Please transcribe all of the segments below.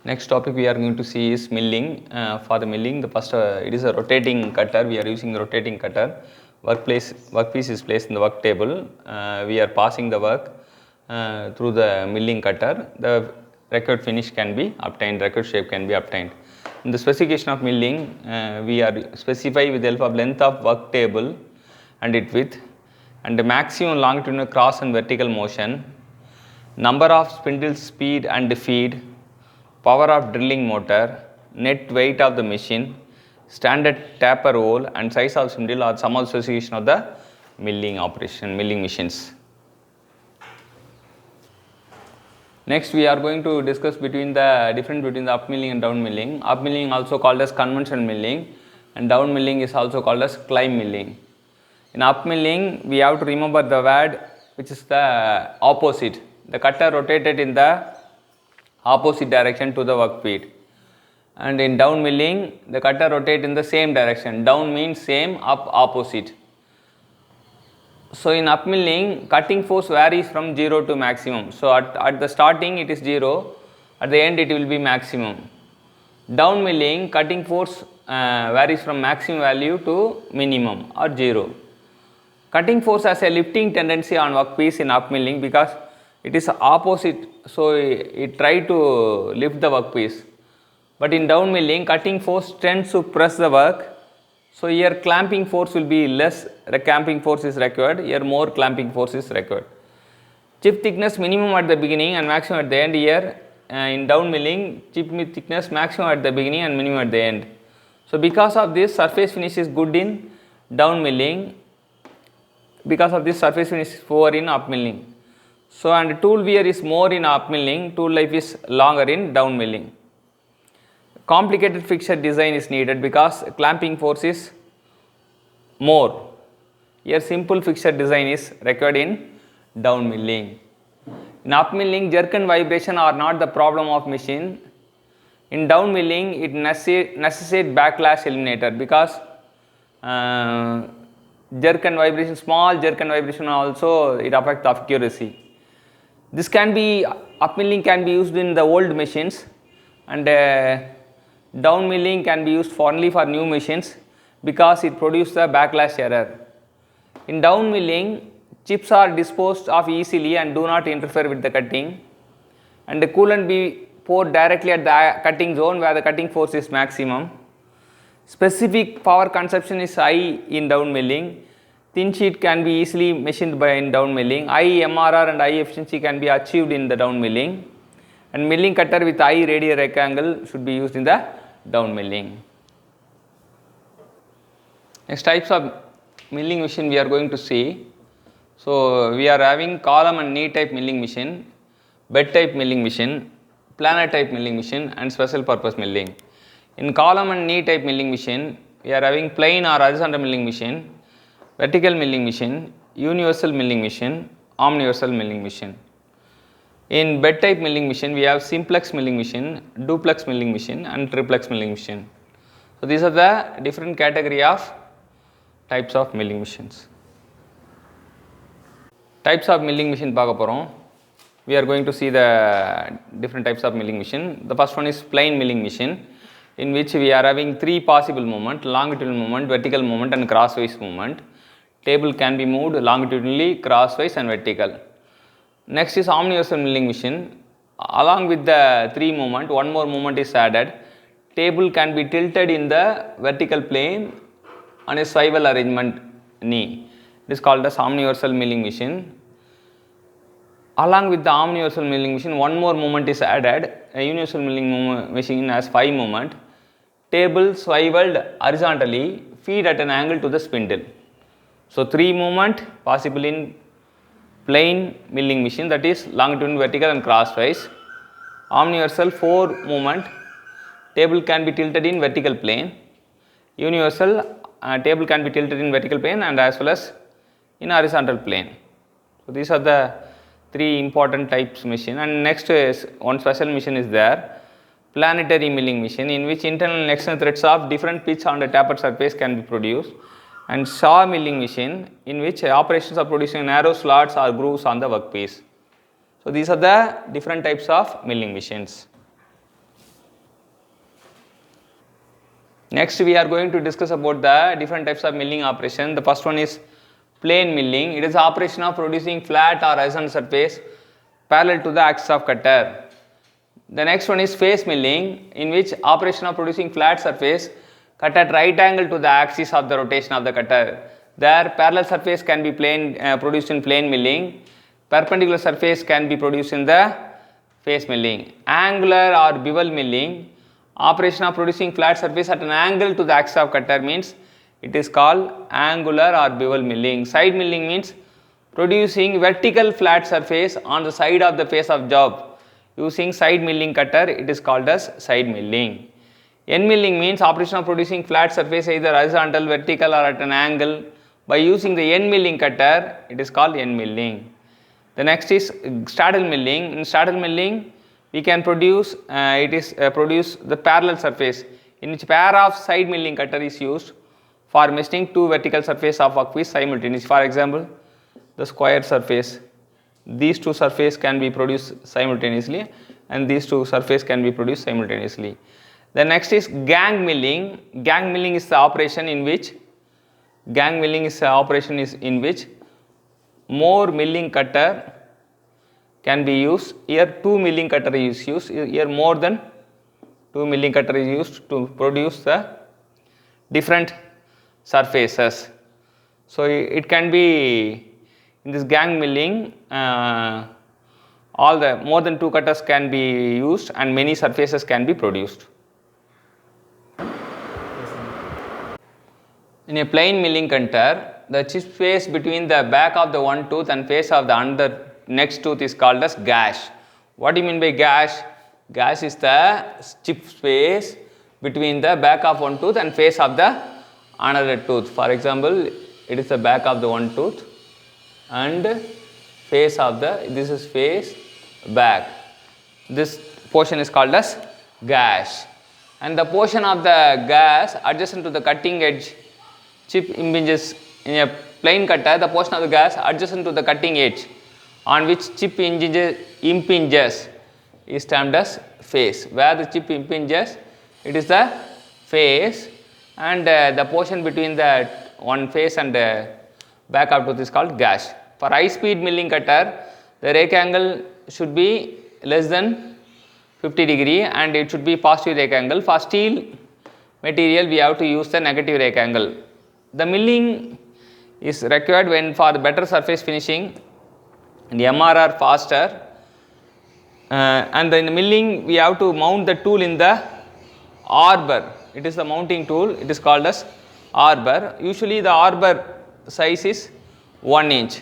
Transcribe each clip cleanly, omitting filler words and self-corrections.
Next topic we are going to see is milling. For the milling, the first it is a rotating cutter. We are using the rotating cutter. Workpiece is placed in the work table. We are passing the work through the milling cutter. The required finish can be obtained, required shape can be obtained. In the specification of milling, we are specify with the help of length of work table and its width, and the maximum longitudinal cross and vertical motion, number of spindles, speed and feed, power of drilling motor, net weight of the machine, standard taper hole and size of spindle are some of the specification of the milling operation, milling machines. Next we are going to discuss between the difference between the up milling and down milling. Up milling also called as conventional milling, and down milling is also called as climb milling. In up milling we have to remember the word which is the opposite. The cutter rotated in the opposite direction to the workpiece, and in down milling the cutter rotate in the same direction. Down means same, up opposite. So in up milling, cutting force varies from 0 to maximum. So at the starting it is 0, at the end it will be maximum. Down milling, cutting force varies from maximum value to minimum or 0. Cutting force has a lifting tendency on workpiece in up milling because it is opposite, so it try to lift the workpiece. But in down milling, cutting force tends to press the work. So here clamping force will be less, clamping force is required, here more clamping force is required. Chip thickness minimum at the beginning and maximum at the end. Here in down milling, chip thickness maximum at the beginning and minimum at the end. So because of this, surface finish is good in down milling, because of this surface finish is poor in up milling. So and tool wear is more in up milling, tool life is longer in down milling. Complicated fixture design is needed because clamping force is more. Here simple fixture design is required in down milling. In up milling, jerk and vibration are not the problem of machine. In down milling, it necessitates backlash eliminator because jerk and vibration, small jerk and vibration also it affects accuracy. This can be, up milling can be used in the old machines, and down milling can be used only for new machines because it produces the backlash error. In down milling, chips are disposed of easily and do not interfere with the cutting, and the coolant be poured directly at the cutting zone where the cutting force is maximum. Specific power consumption is high in down milling. Thin sheet can be easily machined by in down milling. High MRR and high efficiency can be achieved in the down milling, and milling cutter with high radial rectangle should be used in the down milling. Next types of milling machine we are going to see. So we are having column and knee type milling machine, bed type milling machine, planer type milling machine and special purpose milling. In column and knee type milling machine, we are having plain or horizontal milling machine, vertical milling machine, universal milling machine, omniversal milling machine. In bed type milling machine, we have simplex milling machine, duplex milling machine and triplex milling machine. So these are the different category of types of milling machines. Types of milling machine பார்க்க போறோம். We are going to see the different types of milling machine. The first one is plain milling machine, in which we are having three possible movement: longitudinal movement, vertical movement and crosswise movement. Table can be moved longitudinally, crosswise and vertical. Next is omniversal milling machine. Along with the three movement, one more movement is added. Table can be tilted in the vertical plane on a swivel arrangement knee. It is called as omniversal milling machine. Along with the omniversal milling machine, one more movement is added. A universal milling machine has 5 movement. Table swiveled horizontally, feed at an angle to the spindle. So 3 movement possible in plain milling machine, that is longitudinal, vertical and crosswise. Omniversal 4 movement, table can be tilted in vertical plane. Universal table can be tilted in vertical plane and as well as in horizontal plane. So these are the 3 important types machine. And next is one special machine is there, planetary milling machine, in which internal and external threads of different pitch on the tapered surface can be produced, and saw milling machine, in which operations of producing narrow slots or grooves on the workpiece. So these are the different types of milling machines. Next we are going to discuss about the different types of milling operation. The first one is plane milling. It is the operation of producing flat or horizontal surface parallel to the axis of cutter. The next one is face milling, in which operation of producing flat surface cut at right angle to the axis of the rotation of the cutter. There parallel surface can be produced in plane milling, perpendicular surface can be produced in the face milling. Angular or bevel milling, operation of producing flat surface at an angle to the axis of cutter means it is called angular or bevel milling. Side milling means producing vertical flat surface on the side of the face of job. Using side milling cutter, it is called as side milling. End milling means operation of producing flat surface either horizontal, vertical or at an angle by using the end milling cutter, it is called end milling. The next is straddle milling. In straddle milling, we can produce produce the parallel surface in which pair of side milling cutter is used for machining two vertical surface of workpiece simultaneously. For example, the square surface, these two surface can be produced simultaneously and these two surface can be produced simultaneously. The next is gang milling. Gang milling is the operation in which more milling cutter can be used. Here two milling cutter is used, here more than two milling cutter is used to produce the different surfaces. So it can be in this gang milling, all the more than two cutters can be used and many surfaces can be produced. In a plain milling cutter, the chip space between the back of the one tooth and face of the another next tooth is called as gash. What do you mean by gash? Gash is the chip space between the back of one tooth and face of the another tooth. For example, it is the back of the one tooth and face of this is face, back. This portion is called as gash. And the portion of the gash adjacent to the cutting edge chip impinges in a plain cutter. The portion of the gash adjacent to the cutting edge on which chip impinges is termed as face. Where the chip impinges, it is the face, and the portion between the one face and back of tooth is called gash. For high speed milling cutter, the rake angle should be less than 50 degree and it should be positive rake angle. For steel material, we have to use the negative rake angle. The milling is required when for the better surface finishing and MRR faster, and in the milling we have to mount the tool in the arbor. It is the mounting tool, it is called as arbor. Usually the arbor size is 1 inch.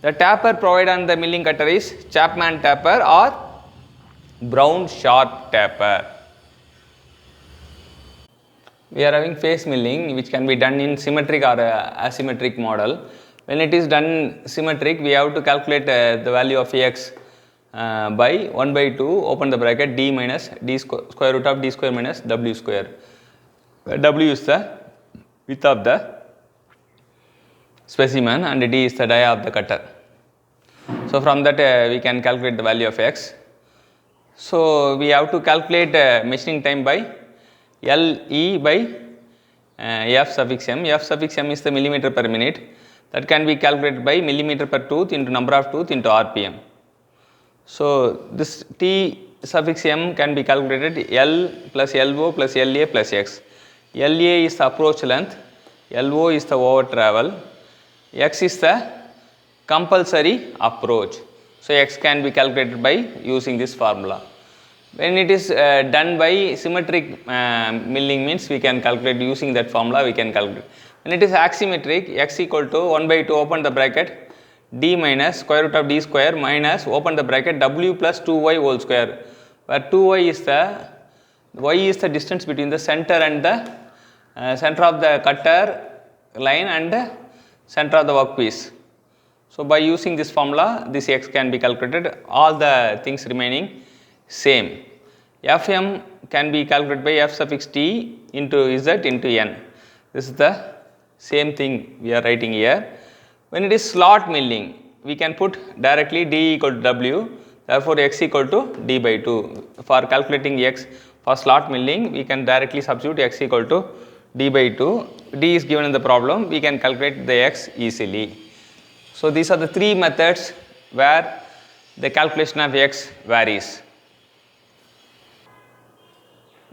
The taper provided on the milling cutter is Chapman taper or Brown sharp taper. We are having face milling which can be done in symmetric or asymmetric model. When it is done symmetric, we have to calculate the value of x by 1 by 2 open the bracket d minus d square root of d square minus w square. W is the width of the specimen and d is the dia of the cutter. So from that we can calculate the value of x. So we have to calculate machining time by LE by F suffix m. F suffix m is the millimeter per minute, that can be calculated by millimeter per tooth into number of tooth into RPM. So this T suffix m can be calculated L plus LO plus LA plus X. LA is the approach length, LO is the over travel, X is the compulsory approach. So X can be calculated by using this formula. When it is done by symmetric milling means we can calculate using that formula, we can calculate. When it is asymmetric, x equal to 1 by 2 open the bracket d minus square root of d square minus open the bracket w plus 2y whole square, where 2y is the distance between the center and the center of the cutter line and center of the workpiece. So by using this formula, this x can be calculated, all the things remaining same. Fm can be calculated by f suffix t into z into n. This is the same thing we are writing here. When it is slot milling, we can put directly d equal to w, therefore x equal to d by 2. For calculating x, For slot milling, we can directly substitute x equal to d by 2. D is given in the problem, we can calculate the x easily. So these are the three methods where the calculation of x varies.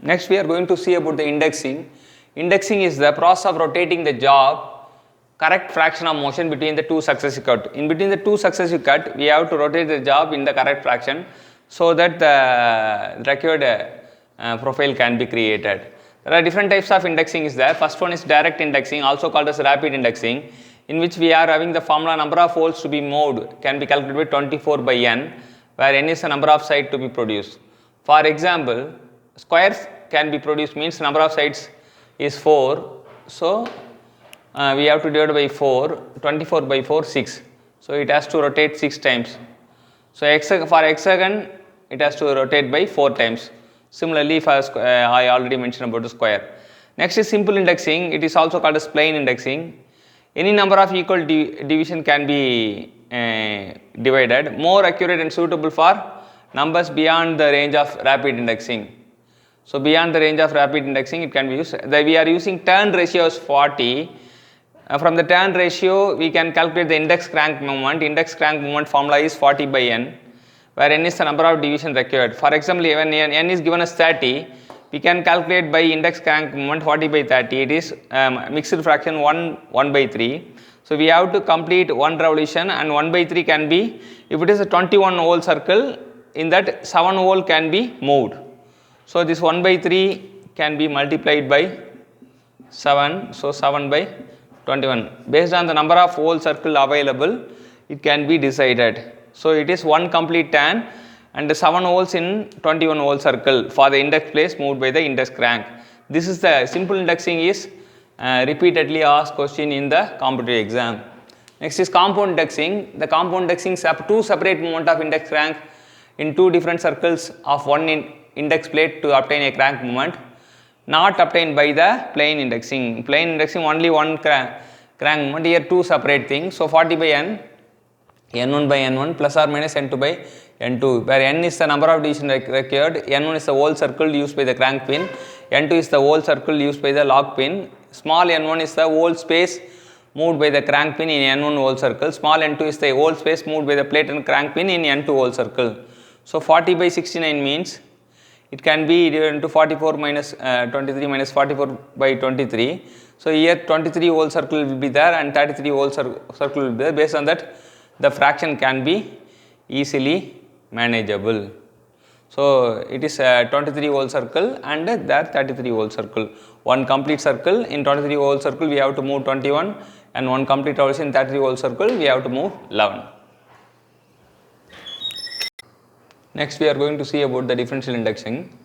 Next we are going to see about the indexing. Indexing is the process of rotating the job correct fraction of motion between the two successive cut. In between the two successive cut, we have to rotate the job in the correct fraction so that the required profile can be created. There are different types of indexing is there. First one is direct indexing, also called as rapid indexing, in which we are having the formula number of holes to be moved can be calculated with 24 by n, where n is the number of sides to be produced. For example, squares can be produced means number of sides is 4, so we have to divide by 4, 24 by 4, 6. So it has to rotate 6 times. So for hexagon, it has to rotate by 4 times. Similarly, for I already mentioned about the square. Next is simple indexing. It is also called as plain indexing. Any number of equal division can be divided. More accurate and suitable for numbers beyond the range of rapid indexing. So beyond the range of rapid indexing, it can be used. We are using turn ratio as 40. From the turn ratio, we can calculate the index crank moment. Index crank moment formula is 40 by n, where n is the number of division required. For example, when n is given as 30, we can calculate by index crank moment 40 by 30. It is mixed fraction 1 by 3. So we have to complete 1 revolution, and 1 by 3 can be, if it is a 21 hole circle, in that 7 hole can be moved. So this 1 by 3 can be multiplied by 7, so 7 by 21. Based on the number of hole circle available, it can be decided. So it is 1 complete turn and 7 holes in 21 hole circle for the index place moved by the index crank. This is the simple indexing is repeatedly asked question in the competitive exam. Next is compound indexing. The compound indexing is two separate movement of index crank in two different circles of one index plate to obtain a crank movement, not obtained by the plain indexing. Plain indexing only one crank movement, here two separate things. So 40 by n, n1 by n1 plus or minus n2 by n2, where n is the number of division required, n1 is the whole circle used by the crank pin, n2 is the whole circle used by the lock pin, small n1 is the whole space moved by the crank pin in n1 whole circle, small n2 is the whole space moved by the plate and crank pin in n2 whole circle. So 40 by 69 means it can be divided into 44 minus 23 minus 44 by 23. So here 23 whole circle will be there and 33 whole circle will be there. Based on that, the fraction can be easily manageable. So it is 23 whole circle and there 33 whole circle. One complete circle in 23 whole circle we have to move 21, and one complete also in 33 whole circle we have to move 11. Next we are going to see about the differential indexing.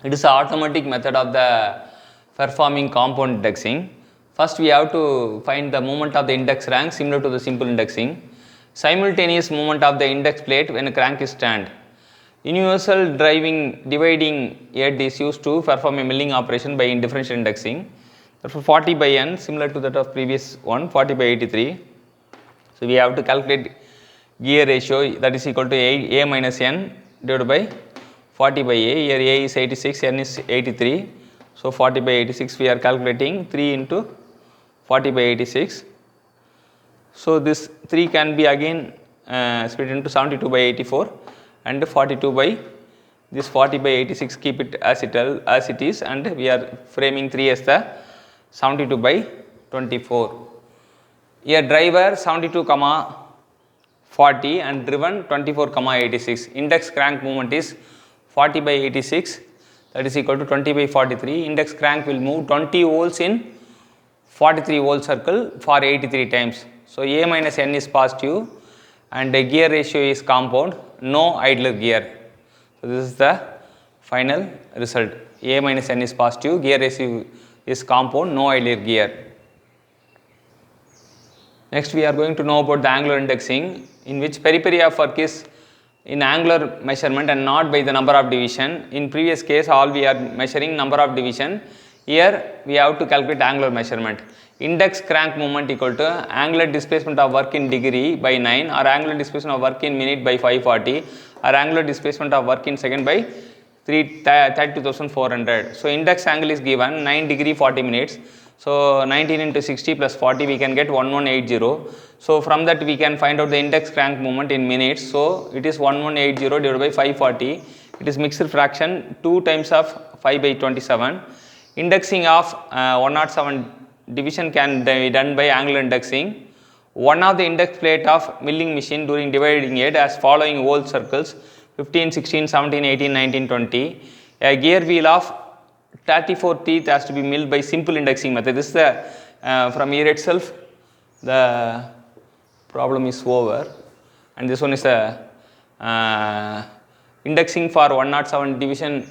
It is an automatic method of the performing compound indexing. First we have to find the moment of the index rank similar to the simple indexing. Simultaneous movement of the index plate when a crank is turned. Universal dividing head is used to perform a milling operation by differential indexing. Therefore 40 by n similar to that of previous one, 40 by 83. So we have to calculate gear ratio, that is equal to a minus n divided by 40 by a. Here a is 86, n is 83. So 40 by 86 we are calculating 3 into 40 by 86. So this 3 can be again split into 72 by 84 and 42 by this 40 by 86, keep it as it is, and we are framing 3 as the 72 by 24. Here driver 72 comma 40 and driven 24 comma 86. Index crank movement is 40 by 86, that is equal to 20 by 43. Index crank will move 20 holes in 43 hole circle for 83 times. So a minus n is positive and the gear ratio is compound, no idler gear. So this is the final result. A minus n is positive, gear ratio is compound, no idler gear. Next we are going to know about the angular indexing, in which periphery of work is in angular measurement and not by the number of division. In previous case all we are measuring number of division. Here we have to calculate angular measurement. Index crank movement equal to angular displacement of work in degree by 9, or angular displacement of work in minute by 540, or angular displacement of work in second by 32,400. So index angle is given 9 degree 40 minutes. So 19 into 60 plus 40, we can get 1180. So from that we can find out the index crank moment in minutes. So it is 1180 divided by 540. It is mixed fraction 2 times of 5 by 27. Indexing of 107 division can be done by angular indexing. One of the index plate of milling machine during dividing it as following whole circles 15, 16, 17, 18, 19, 20. A gear wheel of 34 teeth has to be milled by simple indexing method. This is the from here itself the problem is over, and this one is the indexing for 107 division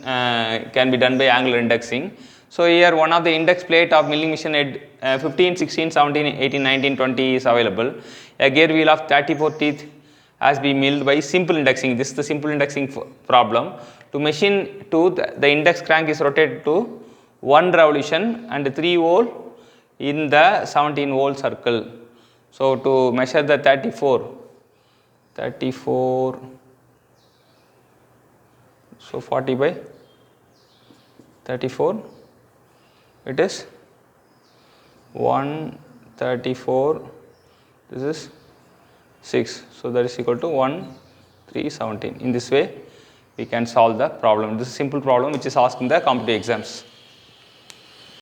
can be done by angular indexing. So here one of the index plate of milling machine at 15, 16, 17, 18, 19, 20 is available. A gear wheel of 34 teeth has been milled by simple indexing. This is the simple indexing problem. To machine tooth, the index crank is rotated to 1 revolution and 3 hole in the 17 hole circle. So to measure the 34, so 40 by 34, it is 134, this is 6, so that is equal to 1317. In this way we can solve the problem. This is a simple problem which is asked in the competitive exams.